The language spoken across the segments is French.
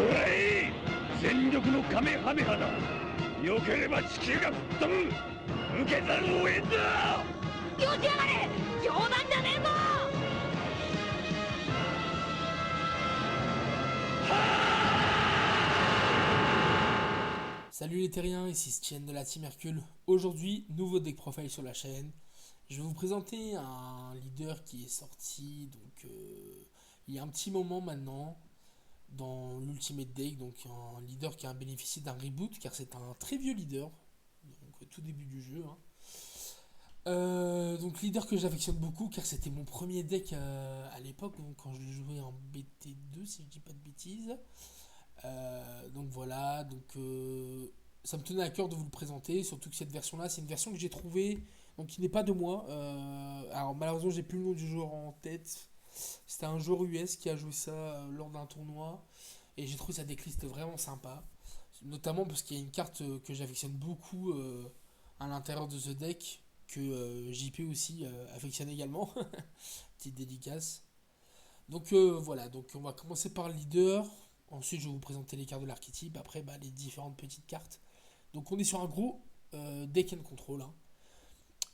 らえ全力のカメハメハだ。よければ地球が吹っ飛ぶ。受けざるを得んだ。よしやがれ、冗談じゃねえぞ。Salut les terriens, ici Stienne de la Team Hercule. Aujourd'hui, nouveau deck profile sur la chaîne. Je vais vous présenter un leader qui est sorti il y a un petit moment maintenant dans l'Ultimate Deck, donc un leader qui a bénéficié d'un reboot car c'est un très vieux leader, donc tout début du jeu. Donc leader que j'affectionne beaucoup car c'était mon premier deck à l'époque, donc quand je jouais en BT2 si je dis pas de bêtises. Donc voilà, ça me tenait à cœur de vous le présenter, surtout que cette version-là, c'est une version que j'ai trouvée, donc qui n'est pas de moi. Alors malheureusement, j'ai plus le nom du joueur en tête. C'était un joueur US qui a joué ça lors d'un tournoi, et j'ai trouvé sa decklist vraiment sympa, notamment parce qu'il y a une carte que j'affectionne beaucoup à l'intérieur de ce deck, que JP aussi affectionne également. Petite dédicace. Donc voilà, donc on va commencer par le leader. Ensuite, je vais vous présenter les cartes de l'archétype. Après, les différentes petites cartes. Donc, on est sur un gros deck and control.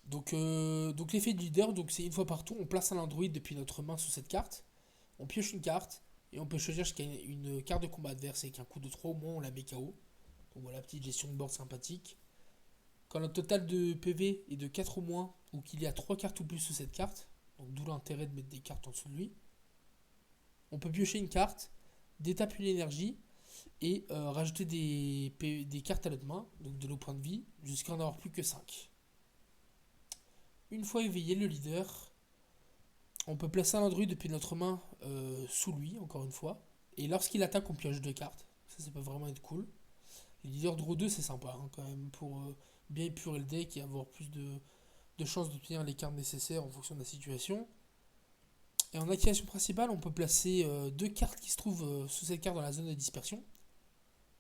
Donc l'effet du leader, donc c'est une fois par tour, on place un android depuis notre main sous cette carte. On pioche une carte et on peut choisir jusqu'à une carte de combat adverse avec un coup de 3 au moins, on la met KO. Donc voilà, petite gestion de board sympathique. Quand le total de PV est de 4 ou moins, ou qu'il y a 3 cartes ou plus sous cette carte, donc d'où l'intérêt de mettre des cartes en dessous de lui, on peut piocher une carte, détaper l'énergie et rajouter des cartes à notre main, donc de nos points de vie, jusqu'à en avoir plus que 5. Une fois éveillé le leader, on peut placer un android depuis notre main sous lui, encore une fois, et lorsqu'il attaque, on pioche 2 cartes. Ça peut vraiment être cool. Les leaders draw 2, c'est sympa quand même, pour bien épurer le deck et avoir plus de chances d'obtenir les cartes nécessaires en fonction de la situation. Et en activation principale, on peut placer 2 cartes qui se trouvent sous cette carte dans la zone de dispersion.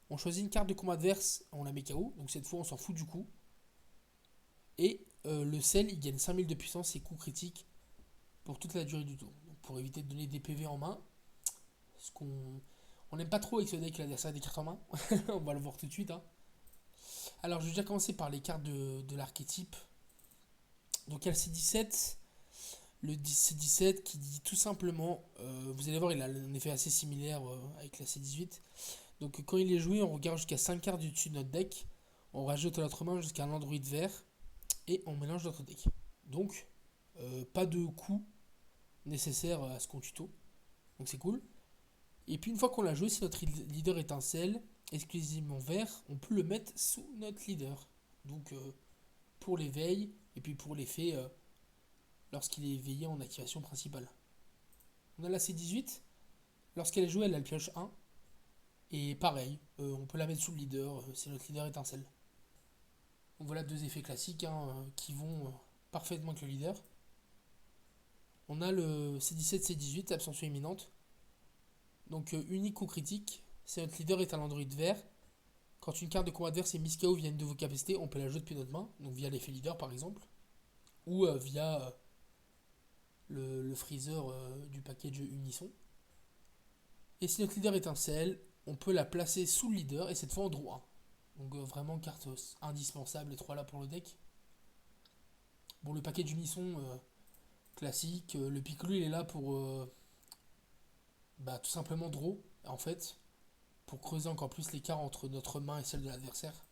On choisit une carte de combat adverse, on la met KO, donc cette fois on s'en fout du coup. Et le sel, il gagne 5000 de puissance et coup critique pour toute la durée du tour. Donc pour éviter de donner des PV en main, ce qu'on n'aime pas trop avec ce deck, l'adversaire des cartes en main. On va le voir tout de suite. Alors je vais déjà commencer par les cartes de l'archétype. Donc il y a le C17. Le C17 qui dit tout simplement, vous allez voir, il a un effet assez similaire avec la C18. Donc quand il est joué, on regarde jusqu'à 5 cartes du dessus de notre deck, on rajoute à notre main jusqu'à un android vert et on mélange notre deck. Donc pas de coût nécessaire à ce qu'on tuto. Donc c'est cool. Et puis une fois qu'on l'a joué, si notre leader étincelle exclusivement vert, on peut le mettre sous notre leader. Donc pour l'éveil et puis pour l'effet lorsqu'il est éveillé en activation principale. On a la C18. Lorsqu'elle est jouée, elle a le pioche 1. Et pareil, on peut la mettre sous le leader, c'est notre leader étincelle. Donc voilà 2 effets classiques qui vont parfaitement avec le leader. On a le C17, C18, abstention imminente. Donc unique ou critique, si notre leader est un android vert, quand une carte de combat adverse est mise KO via une de vos capacités, on peut la jouer depuis notre main, donc via l'effet leader par exemple, ou via le freezer du package Unisson. Et si notre leader étincelle, on peut la placer sous le leader et cette fois en draw 1. Donc vraiment carte indispensable, les 3 là pour le deck. Bon, le package Unisson classique, le Piccolo il est là pour tout simplement draw en fait, pour creuser encore plus l'écart entre notre main et celle de l'adversaire.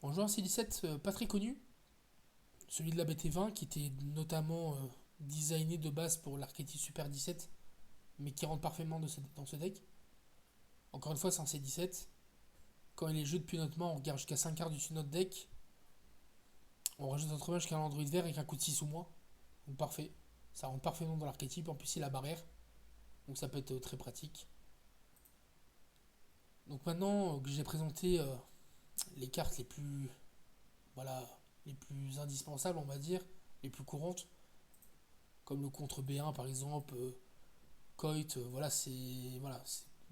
On joue un C17 pas très connu, celui de la BT20 qui était notamment designé de base pour l'archétype Super 17, mais qui rentre parfaitement dans ce deck. Encore une fois, c'est un C17. Quand il est joué depuis notre main, on regarde jusqu'à 5 cartes dessus de notre deck. On rajoute notre main jusqu'à un android vert avec un coup de 6 ou moins. Donc parfait. Ça rentre parfaitement dans l'archétype. En plus, il a la barrière. Donc ça peut être très pratique. Donc maintenant que j'ai présenté les cartes les plus indispensables, on va dire, les plus courantes, comme le contre B1 par exemple, Coit,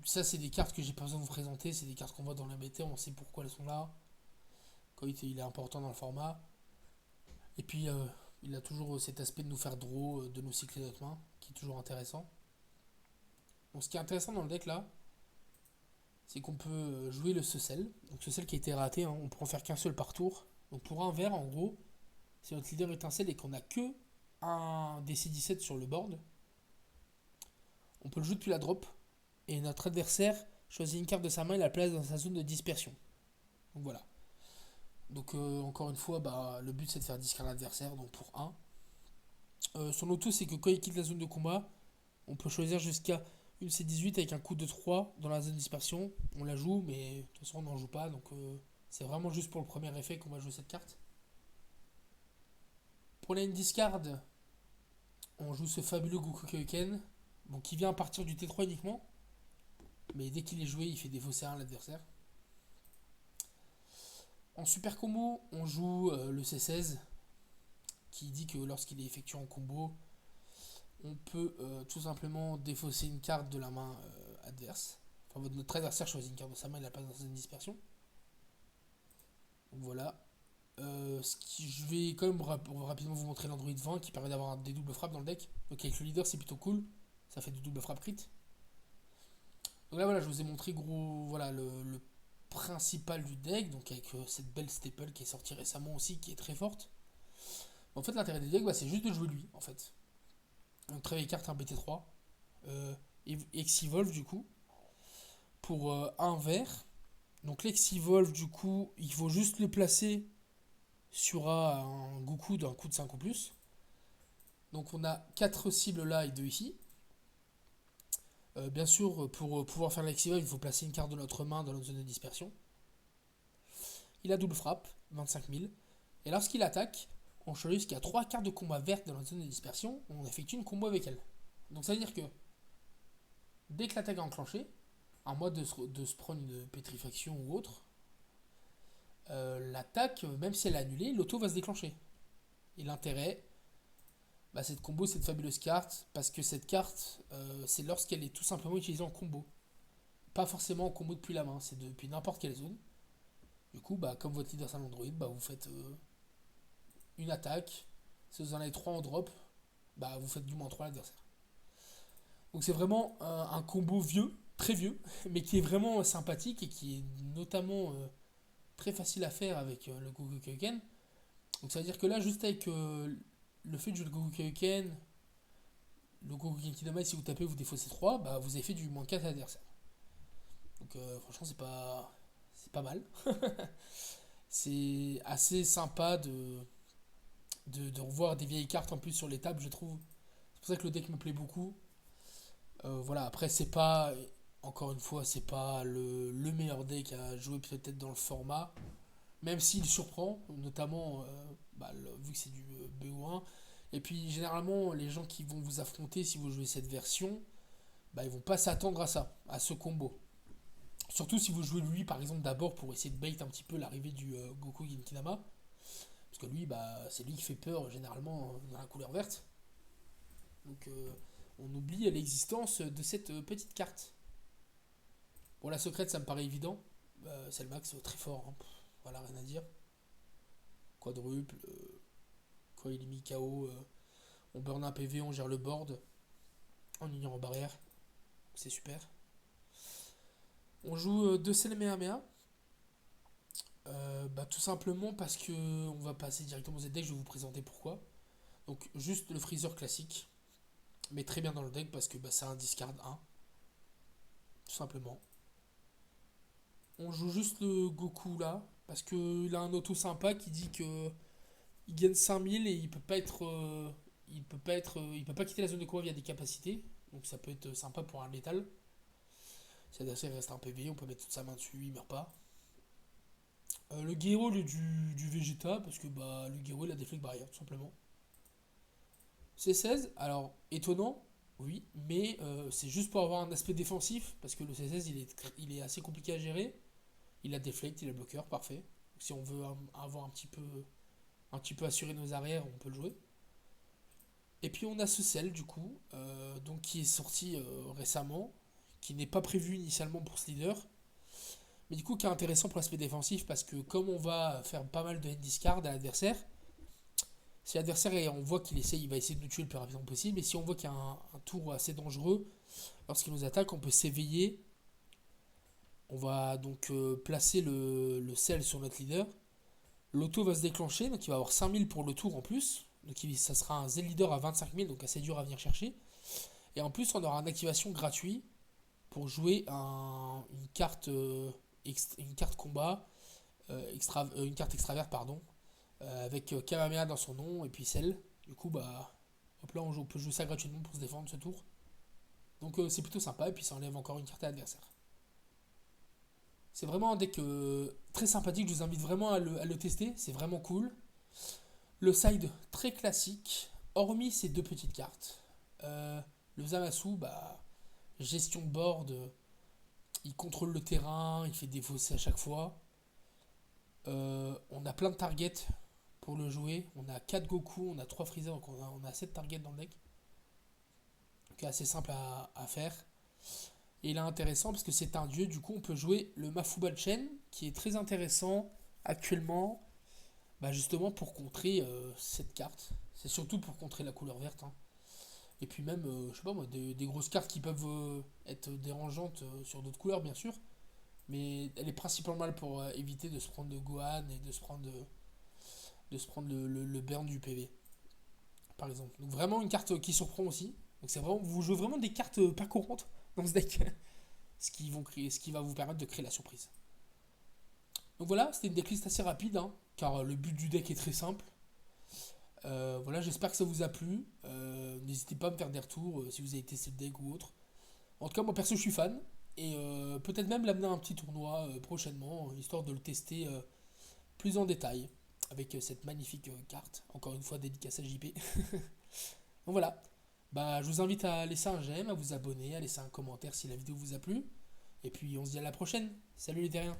ça c'est des cartes que j'ai pas besoin de vous présenter, c'est des cartes qu'on voit dans la BT, on sait pourquoi elles sont là. Coit il est important dans le format. Et puis il a toujours cet aspect de nous faire draw, de nous cycler notre main, qui est toujours intéressant. Donc ce qui est intéressant dans le deck là, c'est qu'on peut jouer le Secel. Donc Secel qui a été raté, hein, on peut en faire qu'un seul par tour. Donc pour un vert, en gros, si notre leader étincelle et qu'on n'a que un DC-17 sur le board, on peut le jouer depuis la drop. Et notre adversaire choisit une carte de sa main et la place dans sa zone de dispersion. Donc voilà. Donc encore une fois, le but c'est de faire discard l'adversaire, donc pour 1. Son auto c'est que quand il quitte la zone de combat, on peut choisir jusqu'à une C18 avec un coup de 3 dans la zone de dispersion. On la joue, mais de toute façon on n'en joue pas, donc c'est vraiment juste pour le premier effet qu'on va jouer cette carte. Pour la discard, on joue ce fabuleux Goku Kyoken, bon, qui vient à partir du T3 uniquement, mais dès qu'il est joué, il fait défausser 1 à l'adversaire. En super combo, on joue le C16, qui dit que lorsqu'il est effectué en combo, on peut tout simplement défausser une carte de la main adverse. Enfin, notre adversaire choisit une carte de sa main et la passe dans une dispersion. Donc voilà. Je vais quand même rapidement vous montrer l'Android 20 qui permet d'avoir des doubles frappes dans le deck. Donc avec le leader, c'est plutôt cool. Ça fait des doubles frappes crit. Donc là, voilà, je vous ai montré voilà, le principal du deck. Donc avec cette belle staple qui est sortie récemment aussi, qui est très forte. En fait, l'intérêt du deck, c'est juste de jouer lui, en fait. Donc travailler carte un BT3. Exivolve du coup. Pour un vert. Donc l'Exivolve du coup, il faut juste le placer sur un Goku d'un coup de 5 ou plus. Donc on a 4 cibles là et 2 ici. Bien sûr, pour pouvoir faire l'Exivolve, il faut placer une carte de notre main dans notre zone de dispersion. Il a double frappe, 25 000. Et lorsqu'il attaque, on choisit qu'il y a 3 cartes de combat vertes dans notre zone de dispersion, on effectue une combo avec elle. Donc ça veut dire que dès que l'attaque est enclenchée, à moins de se prendre une pétrifaction ou autre, l'attaque, même si elle est annulée, l'auto va se déclencher. Et l'intérêt, cette combo, cette fabuleuse carte, parce que cette carte, c'est lorsqu'elle est tout simplement utilisée en combo. Pas forcément en combo depuis la main, c'est depuis n'importe quelle zone. Du coup, comme votre leader c'est un Android, vous faites une attaque. Si vous en avez 3 en drop, vous faites du moins 3 à l'adversaire. Donc c'est vraiment un combo vieux, très vieux, mais qui est vraiment sympathique et qui est notamment très facile à faire avec le Goku Kyoken. Donc ça veut dire que là, juste avec le fait de jouer le Goku Kyoken, le Goku Genkidama, si vous tapez, vous défaussez 3, vous avez fait du moins 4 à l'adversaire. Donc franchement, c'est pas mal. C'est assez sympa de revoir des vieilles cartes en plus sur les tables, je trouve. C'est pour ça que le deck me plaît beaucoup. Voilà, après, c'est pas, encore une fois, c'est pas le meilleur deck à jouer peut-être dans le format, même s'il surprend, notamment vu que c'est du BO1. Et puis, généralement, les gens qui vont vous affronter, si vous jouez cette version, ils vont pas s'attendre à ça, à ce combo. Surtout si vous jouez lui, par exemple, d'abord pour essayer de bait un petit peu l'arrivée du Goku Genkidama. Parce que lui, c'est lui qui fait peur généralement dans la couleur verte. Donc on oublie l'existence de cette petite carte. Bon, la secrète, ça me paraît évident. C'est le max très fort. Hein. Voilà, rien à dire. Quadruple. Quand il est mis KO, on burn un PV, on gère le board. En ignorant barrière. C'est super. On joue 2 Selmehamea. Tout simplement parce que on va passer directement au Z-Deck, je vais vous présenter pourquoi. Donc juste le Freezer classique, mais très bien dans le deck parce que c'est un discard 1. Tout simplement. On joue juste le Goku là, parce qu'il a un auto sympa qui dit que il gagne 5000 et il peut pas quitter la zone de combat via des capacités. Donc ça peut être sympa pour un létal. Si l'adversaire reste un PV, on peut mettre toute sa main dessus, il meurt pas. Le Gero du Vegeta, parce que le Gero il a des flecs barrières, tout simplement. C16, alors étonnant, oui, mais c'est juste pour avoir un aspect défensif, parce que le C16 il est assez compliqué à gérer. Il a deflect, il a bloqueur, parfait. Donc, si on veut avoir un petit peu assuré nos arrières, on peut le jouer. Et puis on a ce sel du coup, donc qui est sorti récemment, qui n'est pas prévu initialement pour ce leader, mais du coup qui est intéressant pour l'aspect défensif parce que comme on va faire pas mal de hand discard à l'adversaire, Si l'adversaire, on voit qu'il essaye, il va essayer de nous tuer le plus rapidement possible. Et si on voit qu'il y a un tour assez dangereux, lorsqu'il nous attaque, on peut s'éveiller. On va donc placer le sel sur notre leader. L'auto va se déclencher, donc il va avoir 5000 pour le tour en plus. Donc ça sera un Z-Leader à 25 000, donc assez dur à venir chercher. Et en plus, on aura une activation gratuite pour jouer une carte combat, une carte extraverte, pardon, avec Kamehameha dans son nom et puis celle. Du coup, bah, hop là, on peut jouer ça gratuitement pour se défendre ce tour. Donc c'est plutôt sympa, et puis ça enlève encore une carte à l'adversaire. C'est vraiment un deck très sympathique, je vous invite vraiment à le tester, c'est vraiment cool. Le side très classique, hormis ces deux petites cartes. Le Zamasu, bah, gestion de board, il contrôle le terrain, il fait des fossés à chaque fois. On a plein de targets pour le jouer. On a 4 Goku, on a 3 Freezer, donc on a 7 targets dans le deck. Donc assez simple à faire. Et il est intéressant parce que c'est un dieu, du coup on peut jouer le Mafuba Chen, qui est très intéressant actuellement, bah justement pour contrer cette carte. C'est surtout pour contrer la couleur verte. Hein. Et puis même, je sais pas moi, des grosses cartes qui peuvent être dérangeantes sur d'autres couleurs bien sûr. Mais elle est principalement là pour éviter de se prendre de Gohan et de se prendre le burn du PV. Par exemple. Donc vraiment une carte qui surprend aussi. Donc c'est vraiment, vous jouez vraiment des cartes pas courantes dans ce deck. ce qui va vous permettre de créer la surprise. Donc voilà, c'était une decklist assez rapide, hein, car le but du deck est très simple. Voilà, j'espère que ça vous a plu. N'hésitez pas à me faire des retours si vous avez testé le deck ou autre. En tout cas, moi perso, je suis fan. Et peut-être même l'amener à un petit tournoi prochainement, histoire de le tester plus en détail. Avec cette magnifique carte. Encore une fois, dédicace à JP. Donc voilà. Bah, je vous invite à laisser un j'aime, à vous abonner, à laisser un commentaire si la vidéo vous a plu. Et puis on se dit à la prochaine. Salut les terriens.